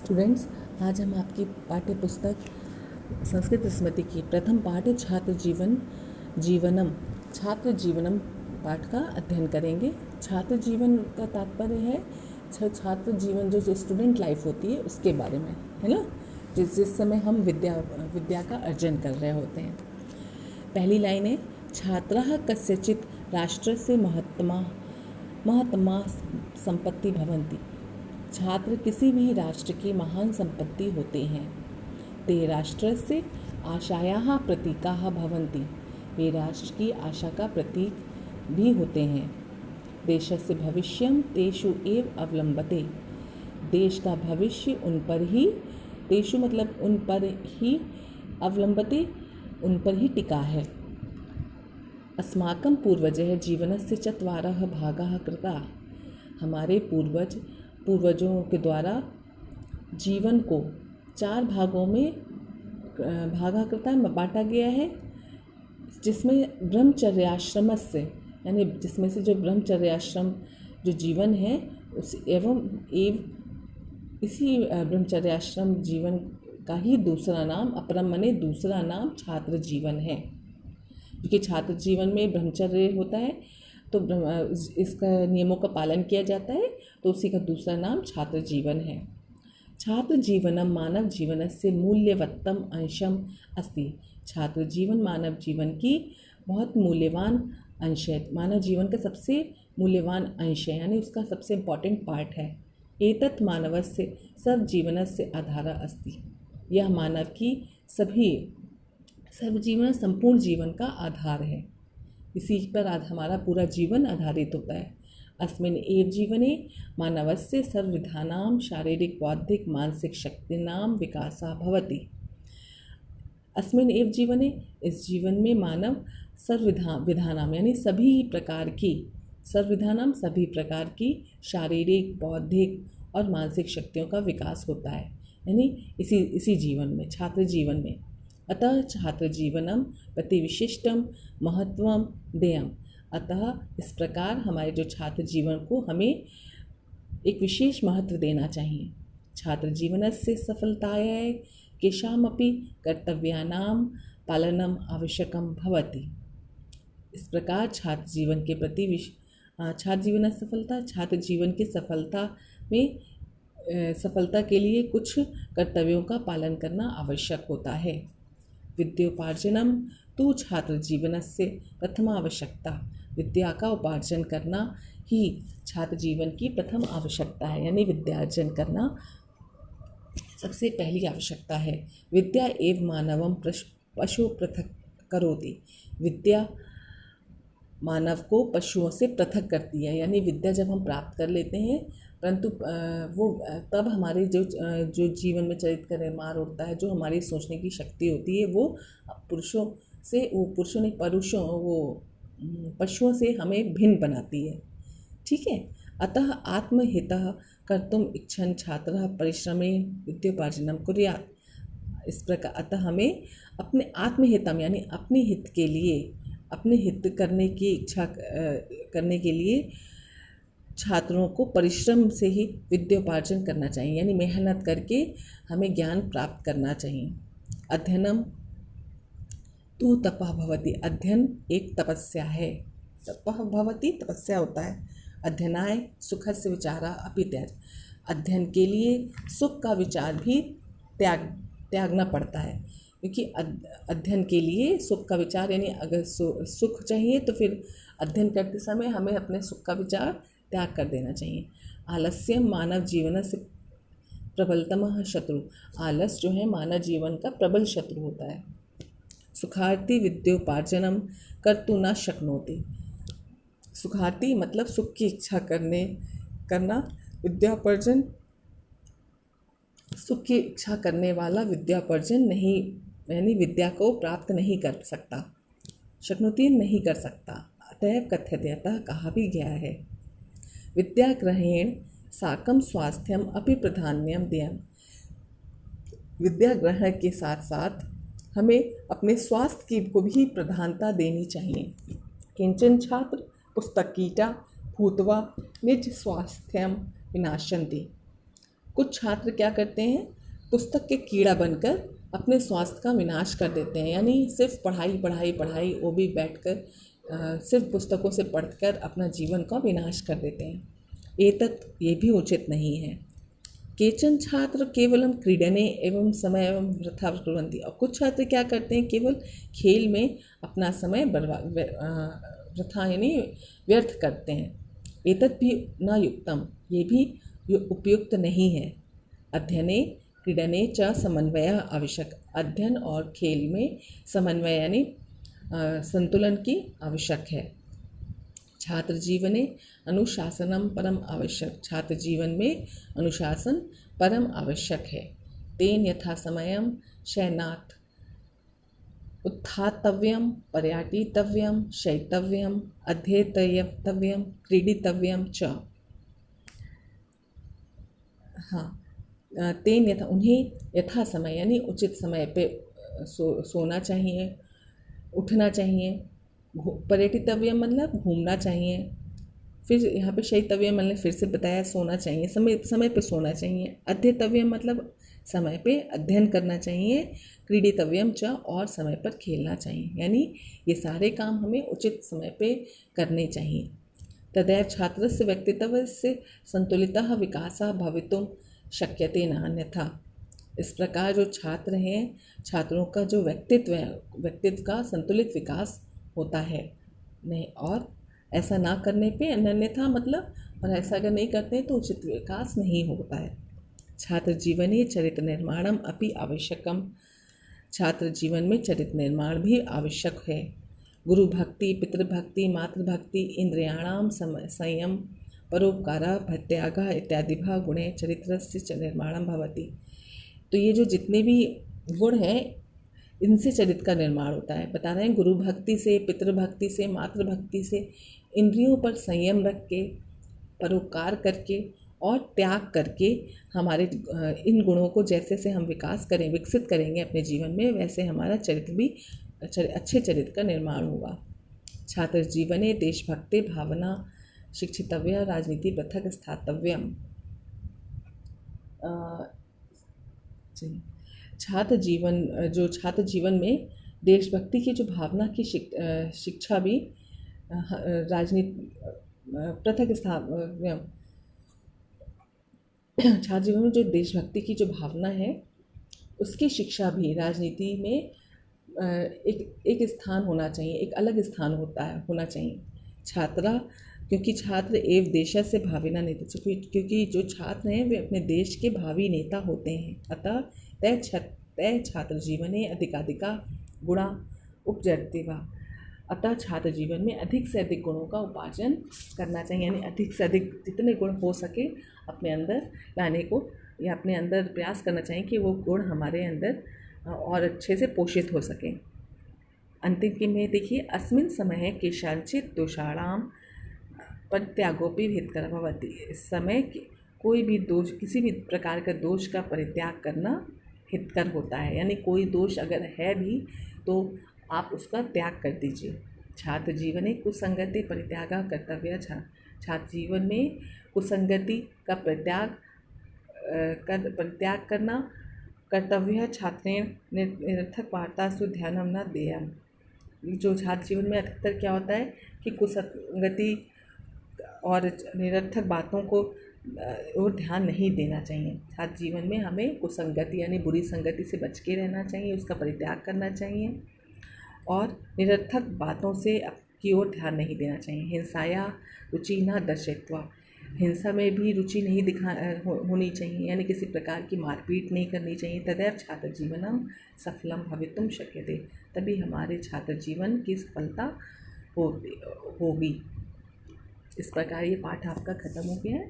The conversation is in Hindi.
स्टूडेंट्स, आज हम आपकी पाठ्य पुस्तक संस्कृत स्मृति की प्रथम पाठ छात्र जीवनम पाठ का अध्ययन करेंगे। छात्र जीवन का तात्पर्य है छात्र जीवन जो स्टूडेंट लाइफ होती है उसके बारे में, है ना, जिस समय हम विद्या का अर्जन कर रहे होते हैं। पहली लाइन है, छात्राः कस्यचित् राष्ट्रस्य महत्तमा संपत्ति भवन्ति। छात्र किसी भी राष्ट्र की महान संपत्ति होते हैं। ते राष्ट्रस्य आशायाः प्रतीकाः भवन्ति। वे राष्ट्र की आशा का प्रतीक भी होते हैं। देशस्य भविष्यं तेषु एव अवलम्बते। देश का भविष्य उन पर ही, तेषु मतलब उन पर ही, अवलम्बते उन पर ही टिका है। अस्माकं पूर्वजः जीवनस्य चत्वारः भागाः कृताः। हमारे पूर्वजों के द्वारा जीवन को 4 भागों में भागाकृता बांटा गया है, जिसमें ब्रह्मचर्याश्रमस्य यानी जिसमें से जो ब्रह्मचर्याश्रम जो जीवन है उस इसी ब्रह्मचर्याश्रम जीवन का ही दूसरा नाम, अपरम मने दूसरा नाम छात्र जीवन है। क्योंकि छात्र जीवन में ब्रह्मचर्य होता है तो इसका नियमों का पालन किया जाता है, तो उसी का दूसरा नाम छात्र जीवन है। छात्र जीवनम मानव जीवनस्य मूल्यवत्तम अंशम अस्ति। छात्र जीवन मानव जीवन की बहुत मूल्यवान अंश है, मानव जीवन का सबसे मूल्यवान अंश है, यानी उसका सबसे इम्पॉर्टेंट पार्ट है। एतत् मानवस्य सर्वजीवनस्य आधारः अस्ति। यह मानव की सर्वजीवन संपूर्ण जीवन का आधार है। इसी पर हमारा पूरा जीवन आधारित होता है। अस्मिन् एव जीवने मानवस्य सर्वविधानां शारीरिक बौद्धिक मानसिक शक्तीनां विकासः भवति। अस्मिन् एव जीवने, इस जीवन में मानव सर्वविधानां यानी सभी प्रकार की शारीरिक बौद्धिक और मानसिक शक्तियों का विकास होता है, यानी इसी जीवन में, छात्र जीवन में। अतः छात्र जीवनम प्रति विशिष्टम महत्वम देयम। अतः इस प्रकार हमारे जो छात्र जीवन को हमें एक विशेष महत्व देना चाहिए। छात्र जीवनस्य सफलतायै केषामपि कर्तव्यानां पालनम आवश्यकम भवति। इस प्रकार छात्र जीवन के प्रति छात्र जीवन की सफलता के लिए कुछ कर्तव्यों का पालन करना आवश्यक होता है। विद्योपार्जनम तो छात्र जीवनस्य प्रथम आवश्यकता। विद्या का उपार्जन करना ही छात्र जीवन की प्रथम आवश्यकता है, यानी विद्यार्जन करना सबसे पहली आवश्यकता है। विद्या एव मानवम पशु पृथक करोति। विद्या मानव को पशुओं से पृथक करती है, यानी विद्या जब हम प्राप्त कर लेते हैं परंतु वो तब हमारे जो जीवन में चरित्र का निर्माण होता है, जो हमारी सोचने की शक्ति होती है, वो पशुओं से हमें भिन्न बनाती है। ठीक है। अतः आत्महितः कर्तुम इच्छन् छात्रः परिश्रमेण विद्योपार्जनम कुर्यात्। इस प्रकार अतः हमें अपने आत्महितम यानी अपने हित करने की इच्छा करने के लिए छात्रों को परिश्रम से ही विद्योपार्जन करना चाहिए, यानी मेहनत करके हमें ज्ञान प्राप्त करना चाहिए। अध्ययनम तु तपः भवति। अध्ययन एक तपस्या है। तपः भवति तपस्या होता है। अध्ययनाय सुखस्य विचारः अपि त्याज्य। अध्ययन के लिए सुख का विचार भी त्यागना पड़ता है, क्योंकि अध्ययन के लिए सुख का विचार, यानी अगर सुख चाहिए तो फिर अध्ययन करते समय हमें अपने सुख का विचार त्याग कर देना चाहिए। आलस्यम मानव जीवन से प्रबलतमः शत्रु। आलस जो है मानव जीवन का प्रबल शत्रु होता है। सुखार्थी विद्योपार्जनम कर्तु न शक्नोति। सुखार्थी मतलब सुख की इच्छा करना, विद्यापर्जन सुख की इच्छा करने वाला विद्यापर्जन नहीं, यानी विद्या को प्राप्त नहीं कर सकता, शक्नोति नहीं कर सकता। अतएव कथ्यते, अतः कहा भी गया है, विद्या ग्रहण साकम स्वास्थ्यम अपि प्राधान्यम देयम। विद्या ग्रहण के साथ साथ हमें अपने स्वास्थ्य को भी प्रधानता देनी चाहिए। किंचन छात्र पुस्तकीटा भूत्वा निज स्वास्थ्यम विनाशन्ति। कुछ छात्र क्या करते हैं, पुस्तक के कीड़ा बनकर अपने स्वास्थ्य का विनाश कर देते हैं, यानी सिर्फ पढ़ाई पढ़ाई पढ़ाई, वो भी बैठकर सिर्फ पुस्तकों से पढ़कर अपना जीवन का विनाश कर देते हैं। ये भी उचित नहीं है। केचन छात्र केवलम क्रीडने एवं समय एवं वृथा कुर्वन्ति, और कुछ छात्र क्या करते हैं, केवल खेल में अपना समय वृथा यानी व्यर्थ करते हैं। एतत् भी न युक्तम, ये भी उपयुक्त नहीं है। अध्ययने क्रीडने च समन्वय आवश्यक, अध्ययन और खेल में समन्वय यानी संतुलन की आवश्यक है। छात्र जीवने अनुशासनम परम आवश्यक, छात्र जीवन में अनुशासन परम आवश्यक है। तेन यथा समयम शयनात् उत्थातव्यम पर्याटितव्यम शयितव्यम अध्येतव्यम क्रीडितव्यम च। हाँ, तेन यथा, उन्हें यथा समय यानी उचित समय पे सोना चाहिए, उठना चाहिए। पर्यटितव्य मतलब घूमना चाहिए। फिर यहाँ पे शयितव्य मतलब फिर से बताया, सोना चाहिए, समय पे सोना चाहिए। अध्येतव्य मतलब समय पे अध्ययन करना चाहिए। क्रीडितव्यम च, और समय पर खेलना चाहिए, यानी ये सारे काम हमें उचित समय पे करने चाहिए। तदैव छात्रस्य व्यक्तित्वस्य संतुलितः विकासः भवितुं शक्यते नान्यथा। इस प्रकार जो छात्र हैं, छात्रों का जो व्यक्तित्व है, व्यक्तित्व का संतुलित विकास होता है नहीं, और ऐसा ना करने पे अन्यथा मतलब, और ऐसा अगर नहीं करते हैं तो उचित विकास नहीं होता है। छात्र जीवने चरित्र निर्माणम अपि आवश्यकम, छात्र जीवन में चरित्र निर्माण भी आवश्यक है। गुरु भक्ति, पितृभक्ति, मातृभक्ति, इंद्रियाणाम संयम, परोपकारः, भत्यागः इत्यादिभा गुणे चरित्रस्य निर्माणं भवति। तो ये जो जितने भी गुण हैं, इनसे चरित्र का निर्माण होता है। बता रहे हैं, गुरु भक्ति से, पितृभक्ति से, मातृभक्ति से, इंद्रियों पर संयम रख के, परोपकार करके और त्याग करके हमारे इन गुणों को जैसे से हम विकसित करेंगे अपने जीवन में, वैसे हमारा चरित्र भी अच्छे चरित्र का निर्माण होगा। छात्र जीवने देशभक्ति भावना शिक्षितव्य, राजनीति पृथक स्थातव्यम। छात्र जीवन में देशभक्ति की जो भावना की शिक्षा भी राजनीति पृथक स्थातव्यम। छात्र जीवन में जो देशभक्ति की जो भावना है, उसकी शिक्षा भी राजनीति में एक स्थान होना चाहिए, एक अलग स्थान होना चाहिए। क्योंकि छात्र एव देशस्य भाविना नेता, क्योंकि जो छात्र हैं वे अपने देश के भावी नेता होते हैं। अतः तय छात्र जीवने अधिकाधिका गुणा उपजरते वा, अतः छात्र जीवन में अधिक से अधिक गुणों का उपार्जन करना चाहिए, यानी अधिक से अधिक जितने गुण हो सके अपने अंदर लाने को, या अपने अंदर प्रयास करना चाहिए कि वो गुण हमारे अंदर और अच्छे से पोषित हो सकें। अंतिम की में देखिए, अस्मिन् समय केषांचित् दोषाणाम परित्यागोपि हितकर भवति। इस समय कोई भी दोष, किसी भी प्रकार का दोष का परित्याग करना हितकर होता है, यानी कोई दोष अगर है भी तो आप उसका त्याग कर दीजिए। छात्र जीवने कुसंगति परित्याग कर्तव्य, छात्र जीवन में कुसंगति का परित्याग करना कर्तव्य। छात्रेण निरर्थक वार्तासु ध्यानं न देयम्। जो छात्र जीवन में अधिकतर क्या होता है कि कुसंगति और निरर्थक बातों को और ध्यान नहीं देना चाहिए। छात्र जीवन में हमें कुसंगति यानी बुरी संगति से बच के रहना चाहिए, उसका परित्याग करना चाहिए, और निरर्थक बातों से की ओर ध्यान नहीं देना चाहिए। हिंसाया रुचि न दर्शयित्वा, हिंसा में भी रुचि नहीं होनी चाहिए, यानी किसी प्रकार की मारपीट नहीं करनी चाहिए। तदैव छात्र जीवनम सफलम भवितुम शक्यते, तभी हमारे छात्र जीवन की सफलता होगी। इस प्रकार ये पाठ आपका खत्म हो गया है।